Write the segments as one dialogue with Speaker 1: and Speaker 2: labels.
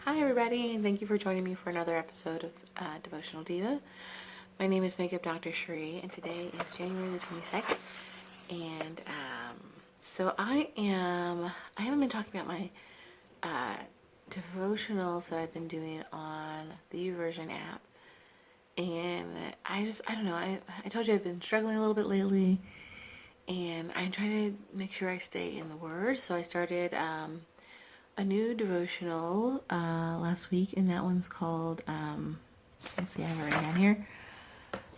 Speaker 1: Hi everybody, and thank you for joining me for another episode of Devotional Diva. My name is Makeup Dr. Cherie, and today is January the 22nd. And so I haven't been talking about my devotionals that I've been doing on the YouVersion app. And I don't know, I told you I've been struggling a little bit lately, and I'm trying to make sure I stay in the Word. So I started a new devotional last week, and that one's called, let's see, I have it right down here,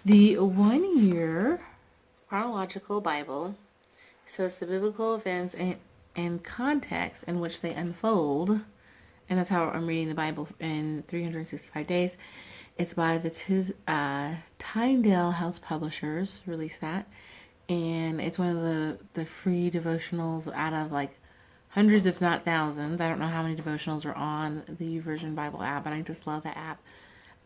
Speaker 1: the 1 Year Chronological Bible. So it's the biblical events and context in which they unfold, and that's how I'm reading the Bible in 365 days. It's by the Tyndale House Publishers, released that, and it's one of the free devotionals out of like hundreds, if not thousands. I don't know how many devotionals are on the YouVersion Bible app, but I just love that app.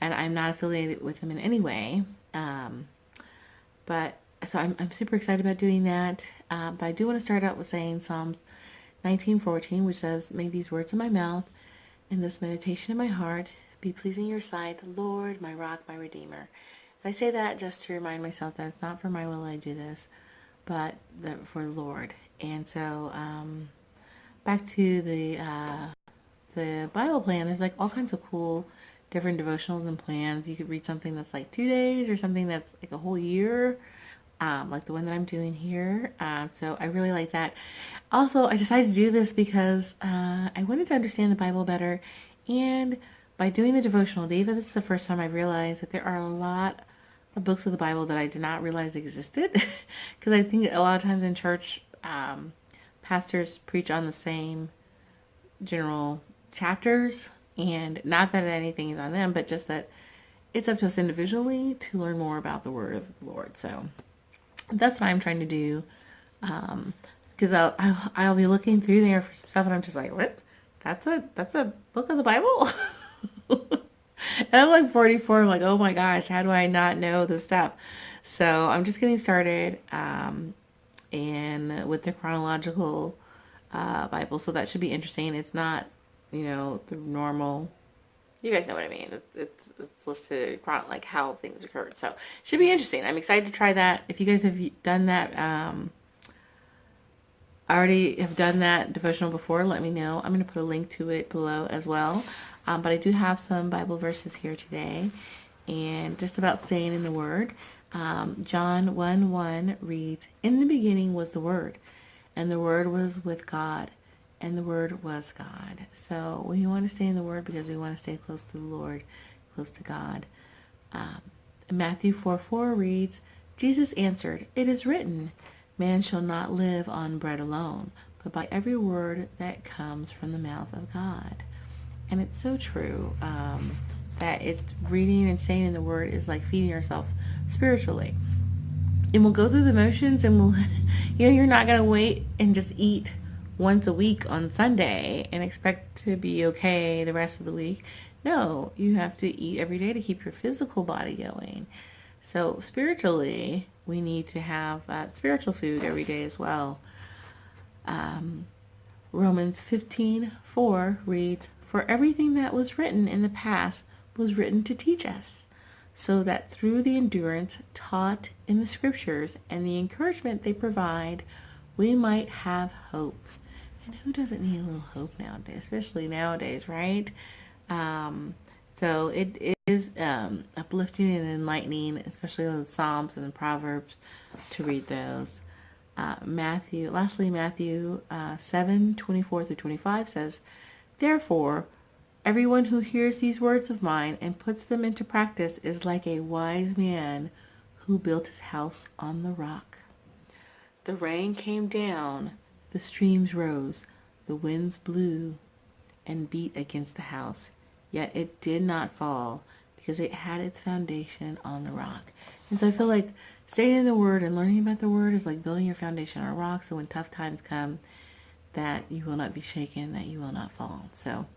Speaker 1: And I'm not affiliated with them in any way. But so I'm super excited about doing that. But I do want to start out with saying Psalms 19:14, which says, "May these words of my mouth and this meditation of my heart be pleasing in your sight, Lord, my rock, my redeemer." And I say that just to remind myself that it's not for my will I do this, but for the Lord. And so, back to the Bible plan, there's like all kinds of cool different devotionals and plans. You could read something that's like 2 days or something that's like a whole year, like the one that I'm doing here. So I really like that. Also, I decided to do this because I wanted to understand the Bible better, and by doing the Devotional Diva, this is the first time I realized that there are a lot of books of the Bible that I did not realize existed. Because I think a lot of times in church, pastors preach on the same general chapters, and not that anything is on them, but just that it's up to us individually to learn more about the Word of the Lord. So that's what I'm trying to do, because I'll be looking through there for some stuff, and I'm just like, what? That's a book of the Bible? And I'm like 44. I'm like, oh my gosh, how do I not know this stuff? So I'm just getting started. And with the chronological Bible, so that should be interesting. It's not, the normal. You guys know what I mean. It's listed like how things occurred, so it should be interesting. I'm excited to try that. If you guys have done that, already have done that devotional before, let me know. I'm going to put a link to it below as well. But I do have some Bible verses here today, and just about staying in the Word. John 1:1 reads, "In the beginning was the Word, and the Word was with God, and the Word was God." So we want to stay in the Word because we want to stay close to the Lord, close to God. Matthew 4:4 reads, "Jesus answered, 'It is written, man shall not live on bread alone, but by every word that comes from the mouth of God.'" And it's so true, that it's reading and staying in the Word is like feeding ourselves spiritually. And we'll go through the motions, and we'll, you're not going to wait and just eat once a week on Sunday and expect to be okay the rest of the week. No, you have to eat every day to keep your physical body going. So spiritually, we need to have spiritual food every day as well. Romans 15:4 reads, "For everything that was written in the past was written to teach us, so that through the endurance taught in the scriptures and the encouragement they provide, we might have hope." And who doesn't need a little hope nowadays, especially nowadays, right? So it is uplifting and enlightening, especially the Psalms and the Proverbs, to read those. Matthew 7:24-25 says, "Therefore, everyone who hears these words of mine and puts them into practice is like a wise man who built his house on the rock. The rain came down, the streams rose, the winds blew and beat against the house, yet it did not fall because it had its foundation on the rock." And so I feel like staying in the Word and learning about the Word is like building your foundation on a rock, so when tough times come, that you will not be shaken, that you will not fall. So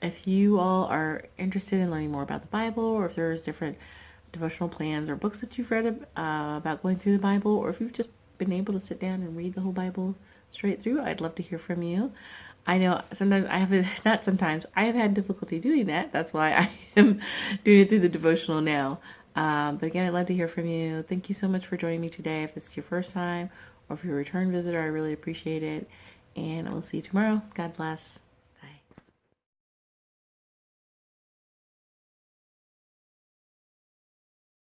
Speaker 1: if you all are interested in learning more about the Bible, or if there's different devotional plans or books that you've read about going through the Bible, or if you've just been able to sit down and read the whole Bible straight through, I'd love to hear from you. I know sometimes I have, not sometimes, I have had difficulty doing that. That's why I am doing it through the devotional now. But again, I'd love to hear from you. Thank you so much for joining me today. If this is your first time or if you're a return visitor, I really appreciate it. And I will see you tomorrow. God bless.